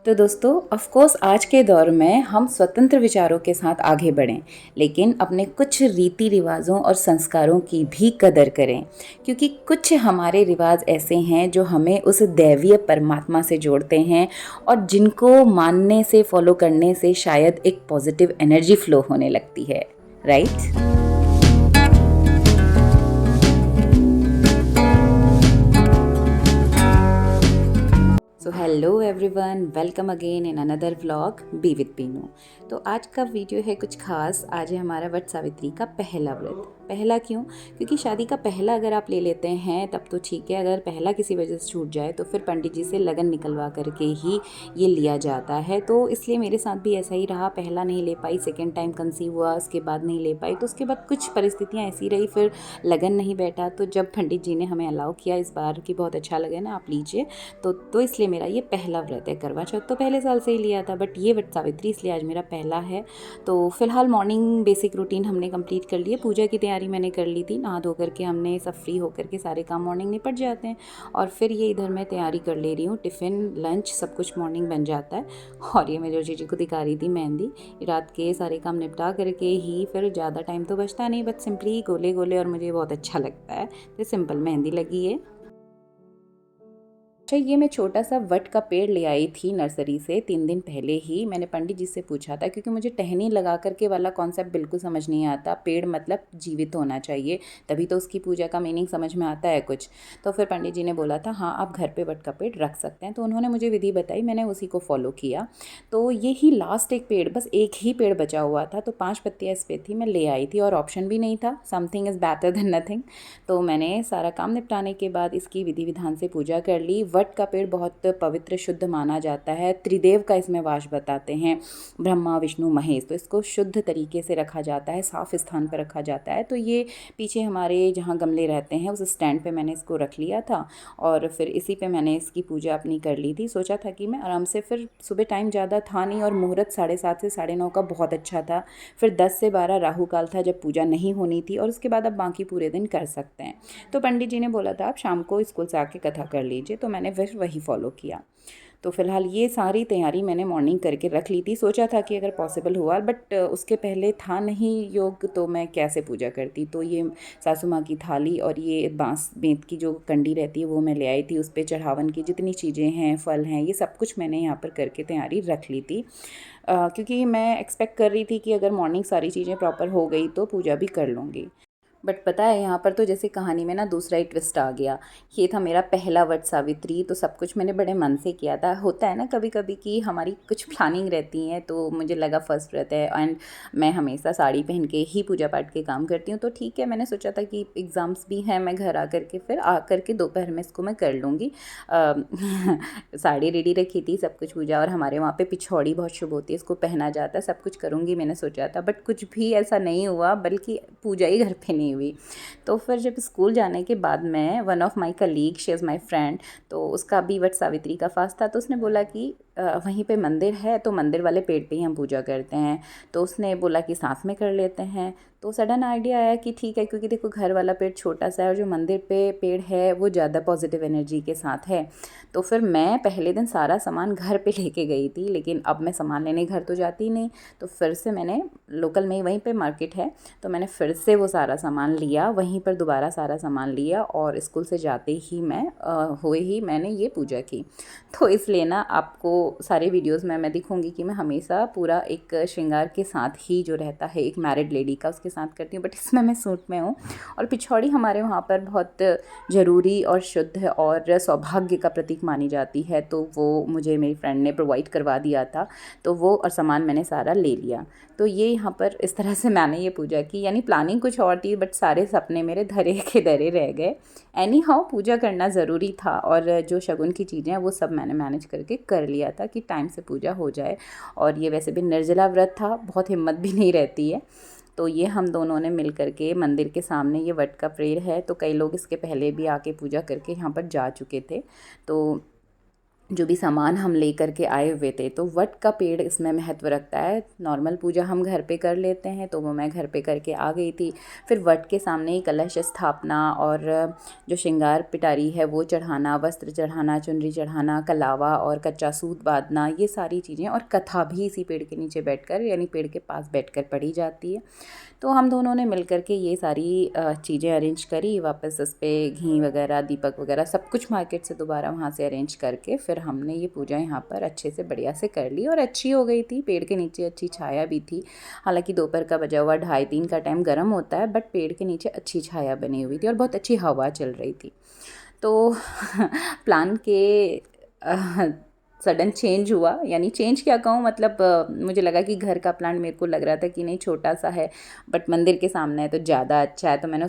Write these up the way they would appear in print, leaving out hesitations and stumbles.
तो दोस्तों of course आज के दौर में हम स्वतंत्र विचारों के साथ आगे बढ़ें, लेकिन अपने कुछ रीति रिवाजों और संस्कारों की भी कदर करें, क्योंकि कुछ हमारे रिवाज ऐसे हैं जो हमें उस दैवीय परमात्मा से जोड़ते हैं और जिनको मानने से, फॉलो करने से शायद एक पॉजिटिव एनर्जी फ्लो होने लगती है, right? So hello everyone, welcome again in another vlog be with Pinu. तो आज का वीडियो है कुछ खास। आज है हमारा वट सावित्री का पहला व्रत। पहला क्यों? क्योंकि शादी का पहला अगर आप ले लेते हैं तब तो ठीक है, अगर पहला किसी वजह से छूट जाए तो फिर पंडित जी से लगन निकलवा करके ही ये लिया जाता है। तो इसलिए मेरे साथ भी ऐसा ही रहा, पहला नहीं ले पाई, सेकेंड टाइम कंसीव हुआ, उसके बाद नहीं ले पाई, तो उसके बाद कुछ परिस्थितियाँ ऐसी रही, फिर लगन नहीं बैठा। तो जब पंडित जी ने हमें अलाउ किया इस बार कि बहुत अच्छा लगे ना, आप लीजिए, तो इसलिए मेरा ये पहला व्रत है। करवा चौथ तो पहले साल से ही लिया था, बट ये वट सावित्री इसलिए आज मेरा पहला है। तो फिलहाल मॉर्निंग बेसिक रूटीन हमने कंप्लीट कर लिए, पूजा की तैयारी मैंने कर ली थी, नहा धो करके हमने सब फ्री होकर के सारे काम मॉर्निंग निपट जाते हैं। और फिर ये इधर मैं तैयारी कर ले रही हूँ, टिफ़िन लंच सब कुछ मॉर्निंग बन जाता है। और ये मैं जो जीजी को दिखा रही थी मेहंदी, रात के सारे काम निपटा करके ही फिर ज़्यादा टाइम तो बचता नहीं, बट सिंपली गोले गोले, और मुझे बहुत अच्छा लगता है तो सिंपल मेहंदी लगी है। अच्छा, ये मैं छोटा सा वट का पेड़ ले आई थी नर्सरी से 3 दिन पहले ही। मैंने पंडित जी से पूछा था, क्योंकि मुझे टहनी लगा करके वाला कॉन्सेप्ट बिल्कुल समझ नहीं आता। पेड़ मतलब जीवित होना चाहिए, तभी तो उसकी पूजा का मीनिंग समझ में आता है कुछ। तो फिर पंडित जी ने बोला था हाँ आप घर पे वट का पेड़ रख सकते हैं, तो उन्होंने मुझे विधि बताई, मैंने उसी को फॉलो किया। तो ये ही लास्ट एक पेड़, बस एक ही पेड़ बचा हुआ था, तो 5 पत्तियाँ इस पर थी, मैं ले आई थी और ऑप्शन भी नहीं था, something is better than nothing. तो मैंने सारा काम निपटाने के बाद इसकी विधि विधान से पूजा कर ली। वट का पेड़ बहुत पवित्र शुद्ध माना जाता है, त्रिदेव का इसमें वास बताते हैं, ब्रह्मा विष्णु महेश। तो इसको शुद्ध तरीके से रखा जाता है, साफ स्थान पर रखा जाता है। तो ये पीछे हमारे जहाँ गमले रहते हैं उस स्टैंड पे मैंने इसको रख लिया था, और फिर इसी पे मैंने इसकी पूजा अपनी कर ली थी। सोचा था कि मैं आराम से, फिर सुबह टाइम ज़्यादा था नहीं और मुहूर्त 7:30 से 9:30 का बहुत अच्छा था। फिर 10 से 12 राहु काल था जब पूजा नहीं होनी थी, और उसके बाद आप बाकी पूरे दिन कर सकते हैं। तो पंडित जी ने बोला था आप शाम को स्कूल से आके कथा कर लीजिए, तो मैंने फिर वही फॉलो किया। तो फिलहाल ये सारी तैयारी मैंने मॉर्निंग करके रख ली थी। सोचा था कि अगर पॉसिबल हुआ, बट उसके पहले था नहीं योग, तो मैं कैसे पूजा करती। तो ये सासू माँ की थाली और ये बांस बेंत की जो कंडी रहती है वो मैं ले आई थी, उस पर चढ़ावन की जितनी चीज़ें हैं, फल हैं, ये सब कुछ मैंने यहाँ पर करके तैयारी रख ली थी। क्योंकि मैं एक्सपेक्ट कर रही थी कि अगर मॉर्निंग सारी चीज़ें प्रॉपर हो गई तो पूजा भी कर लूँगी। बट पता है यहाँ पर तो जैसे कहानी में ना दूसरा ही ट्विस्ट आ गया। ये था मेरा पहला वट सावित्री, तो सब कुछ मैंने बड़े मन से किया था। होता है ना कभी कभी कि हमारी कुछ प्लानिंग रहती है, तो मुझे लगा फर्स्ट व्रत है एंड मैं हमेशा साड़ी पहन के ही पूजा पाठ के काम करती हूँ, तो ठीक है, मैंने सोचा था कि एग्ज़ाम्स भी हैं, मैं घर आकर के फिर आकर के दोपहर में इसको मैं कर लूँगी। साड़ी रेडी रखी थी, सब कुछ पूजा, और हमारे वहाँ पे पिछौड़ी बहुत शुभ होती है, इसको पहना जाता है, सब कुछ करूँगी मैंने सोचा था, बट कुछ भी ऐसा नहीं हुआ, बल्कि पूजा ही घर पे नहीं हुई। तो फिर जब स्कूल जाने के बाद में, one of my colleague, she is my friend, तो उसका भी वट सावित्री का फास्ट था, तो उसने बोला कि वहीं पे मंदिर है, तो मंदिर वाले पेड़ पे ही हम पूजा करते हैं। तो उसने बोला कि साथ में कर लेते हैं। तो सडन आइडिया आया कि ठीक है, क्योंकि देखो घर वाला पेड़ छोटा सा है और जो मंदिर पे पेड़ है वो ज़्यादा पॉजिटिव एनर्जी के साथ है। तो फिर मैं पहले दिन सारा सामान घर पे लेके गई थी, लेकिन अब मैं सामान लेने घर तो जाती नहीं, तो फिर से मैंने लोकल में ही, वहीं पे मार्केट है, तो मैंने फिर से वो सारा सामान लिया, वहीं पर दोबारा सारा सामान लिया, और स्कूल से जाते ही मैं हुए ही मैंने ये पूजा की। तो इसलिए ना आपको सारे वीडियोस में मैं दिखूंगी कि मैं हमेशा पूरा एक श्रृंगार के साथ ही जो रहता है एक मैरिड लेडी का, उसके साथ करती हूँ, बट इसमें मैं सूट में हूँ। और पिछौड़ी हमारे वहाँ पर बहुत ज़रूरी और शुद्ध और सौभाग्य का प्रतीक मानी जाती है, तो वो मुझे मेरी फ्रेंड ने प्रोवाइड करवा दिया था, तो वो और सामान मैंने सारा ले लिया। तो ये यहाँ पर इस तरह से मैंने ये पूजा की, यानी प्लानिंग कुछ और थी, बट सारे सपने मेरे धरे के धरे रह गए। एनी हाउ पूजा करना ज़रूरी था, और जो शगुन की चीज़ें हैं वो सब मैंने मैनेज करके कर लिया था कि टाइम से पूजा हो जाए। और ये वैसे भी निर्जला व्रत था, बहुत हिम्मत भी नहीं रहती है। तो ये हम दोनों ने मिल करके, मंदिर के सामने ये वट का पेड़ है, तो कई लोग इसके पहले भी आके पूजा करके यहाँ पर जा चुके थे। तो जो भी सामान हम ले कर के आए हुए थे। तो वट का पेड़ इसमें महत्व रखता है। नॉर्मल पूजा हम घर पे कर लेते हैं, तो वो मैं घर पे करके आ गई थी। फिर वट के सामने ही कलश स्थापना और जो श्रृंगार पिटारी है वो चढ़ाना, वस्त्र चढ़ाना, चुनरी चढ़ाना, कलावा और कच्चा सूत बाँधना, ये सारी चीज़ें, और कथा भी इसी पेड़ के नीचे बैठकर यानी पेड़ के पास बैठकर पढ़ी जाती है। तो हम दोनों ने मिल कर के ये सारी चीज़ें अरेंज करी। वापस उस पे घी वगैरह, दीपक वगैरह सब कुछ मार्केट से दोबारा वहाँ से अरेंज करके फिर हमने ये पूजा यहाँ पर अच्छे से बढ़िया से कर ली और अच्छी हो गई थी। पेड़ के नीचे अच्छी छाया भी थी। हालांकि दोपहर का बजा हुआ 2:30-3 का टाइम गर्म होता है, बट पेड़ के नीचे अच्छी छाया बनी हुई थी और बहुत अच्छी हवा चल रही थी। तो प्लान के सडन चेंज हुआ, यानी चेंज क्या कहूँ, मतलब मुझे लगा कि घर का प्लान, मेरे को लग रहा था कि नहीं छोटा सा है बट मंदिर के सामने है तो ज़्यादा अच्छा है, तो मैंने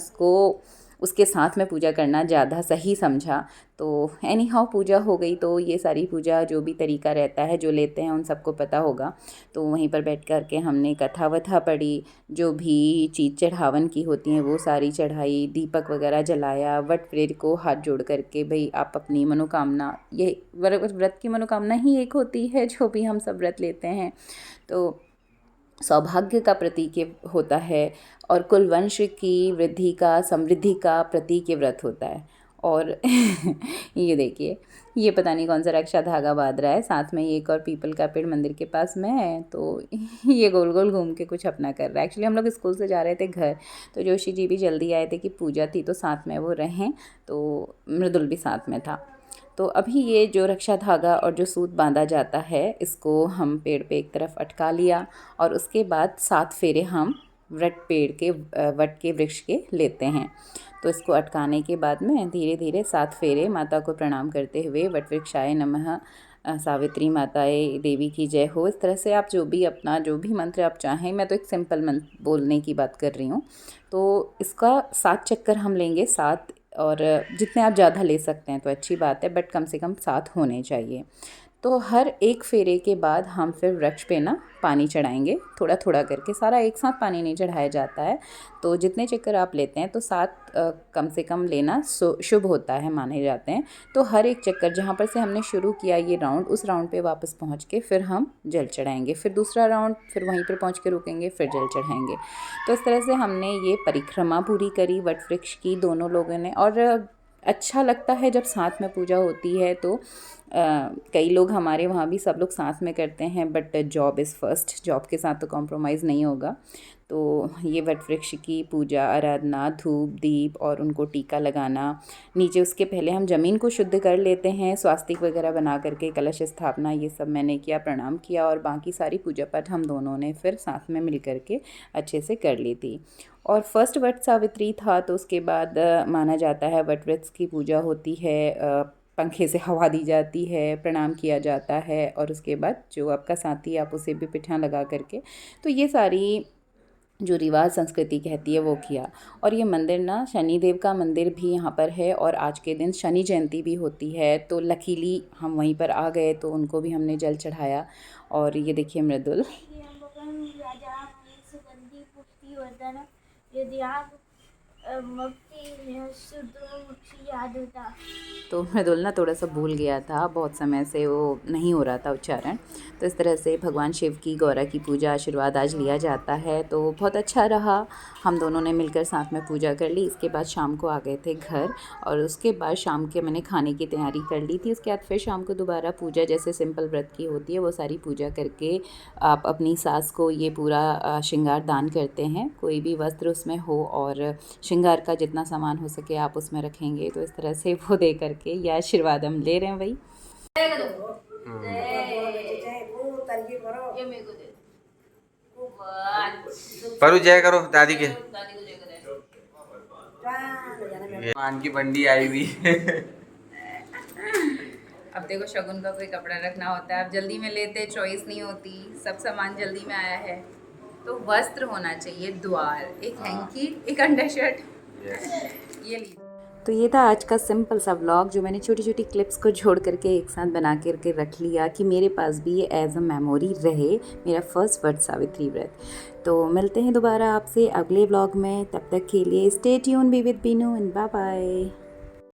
उसके साथ में पूजा करना ज़्यादा सही समझा। तो एनी हाउ पूजा हो गई। तो ये सारी पूजा जो भी तरीका रहता है, जो लेते हैं उन सबको पता होगा। तो वहीं पर बैठ कर के हमने कथा वथा पढ़ी, जो भी चीज़ चढ़ावन की होती हैं वो सारी चढ़ाई, दीपक वगैरह जलाया, वट पेड़ को हाथ जोड़ करके भाई आप अपनी मनोकामना, ये व्रत की मनोकामना ही एक होती है जो भी हम सब व्रत लेते हैं, तो सौभाग्य का प्रतीक ये होता है और कुल वंश की वृद्धि का, समृद्धि का प्रतीक ये व्रत होता है। और ये देखिए, ये पता नहीं कौन सा रक्षा धागा बांध रहा है, साथ में एक और पीपल का पेड़ मंदिर के पास में है, तो ये गोल गोल घूम के कुछ अपना कर रहा है। एक्चुअली हम लोग स्कूल से जा रहे थे घर, तो जोशी जी भी जल्दी आए थे कि पूजा थी तो साथ में वो रहें, तो मृदुल भी साथ में था। तो अभी ये जो रक्षा धागा और जो सूत बांधा जाता है, इसको हम पेड़ पे एक तरफ अटका लिया और उसके बाद 7 फेरे हम वट के वृक्ष के लेते हैं। तो इसको अटकाने के बाद में धीरे धीरे 7 फेरे माता को प्रणाम करते हुए, वट वृक्षाय नमः, सावित्री माताए देवी की जय हो, इस तरह से आप जो भी मंत्र आप चाहें, मैं तो एक सिंपल मंत्र बोलने की बात कर रही हूँ। तो इसका 7 चक्कर हम लेंगे, 7, और जितने आप ज़्यादा ले सकते हैं तो अच्छी बात है, बट कम से कम 7 होने चाहिए। तो हर एक फेरे के बाद हम फिर वृक्ष पे ना पानी चढ़ाएंगे, थोड़ा थोड़ा करके, सारा एक साथ पानी नहीं चढ़ाया जाता है। तो जितने चक्कर आप लेते हैं तो 7 कम से कम लेना शुभ होता है, माने जाते हैं। तो हर एक चक्कर जहाँ पर से हमने शुरू किया ये राउंड, उस राउंड पे वापस पहुँच के फिर हम जल चढ़ाएंगे, फिर दूसरा राउंड, फिर वहीं पर पहुँच के रुकेंगे, फिर जल चढ़ाएंगे। तो इस तरह से हमने ये परिक्रमा पूरी करी वट वृक्ष की, दोनों लोगों ने। और अच्छा लगता है जब साथ में पूजा होती है। तो कई लोग हमारे वहाँ भी सब लोग साथ में करते हैं, but job is first, job के साथ तो कॉम्प्रोमाइज़ नहीं होगा। तो ये वट वृक्ष की पूजा, आराधना, धूप दीप और उनको टीका लगाना, नीचे उसके पहले हम ज़मीन को शुद्ध कर लेते हैं, स्वास्तिक वगैरह बना करके, कलश स्थापना, ये सब मैंने किया, प्रणाम किया, और बाकी सारी पूजा पाठ हम दोनों ने फिर साथ में मिल करके अच्छे से कर ली थी। और फर्स्ट वट सावित्री था, तो उसके बाद माना जाता है वट वृक्ष की पूजा होती है, पंखे से हवा दी जाती है, प्रणाम किया जाता है, और उसके बाद जो आपका साथी आप उसे भी पिठा लगा करके, तो ये सारी जो रिवाज संस्कृति कहती है वो किया। और ये मंदिर ना शनिदेव का मंदिर भी यहाँ पर है, और आज के दिन शनि जयंती भी होती है, तो लकीली हम वहीं पर आ गए, तो उनको भी हमने जल चढ़ाया। और ये देखिए मृदुल, तो मृदुल ना थोड़ा सा भूल गया था, बहुत समय से वो नहीं हो रहा था उच्चारण। तो इस तरह से भगवान शिव की, गौरा की पूजा, आशीर्वाद आज लिया जाता है। तो बहुत अच्छा रहा, हम दोनों ने मिलकर साथ में पूजा कर ली। इसके बाद शाम को आ गए थे घर, और उसके बाद शाम के मैंने खाने की तैयारी कर ली थी। उसके बाद फिर शाम को दोबारा पूजा, जैसे सिंपल व्रत की होती है वो सारी पूजा करके आप अपनी सास को ये पूरा श्रृंगार दान करते हैं, कोई भी वस्त्र उसमें हो, और श्रृंगार का जितना सामान हो सके आप उसमें रखेंगे। तो इस तरह से वो दे करके ये आशीर्वाद हम ले रहे हैं भाई। परू जय करो दादी के। मान की बंडी आई हुई। अब देखो शगुन का कोई कपड़ा रखना होता है, अब जल्दी में लेते, चॉइस नहीं होती, सब सामान जल्दी में आया है, तो वस्त्र होना चाहिए, द्वार, एक हैंकी, एक अंडरशर्ट, ये लीजिए। तो ये था आज का सिंपल सा व्लॉग, जो मैंने छोटी छोटी क्लिप्स को जोड़ करके एक साथ बना करके रख लिया कि मेरे पास भी ये एज अ मेमोरी रहे, मेरा फर्स्ट वट सावित्री व्रत। तो मिलते हैं दोबारा आपसे अगले व्लॉग में, तब तक के लिए stay tune, be with Beenu, and bye bye.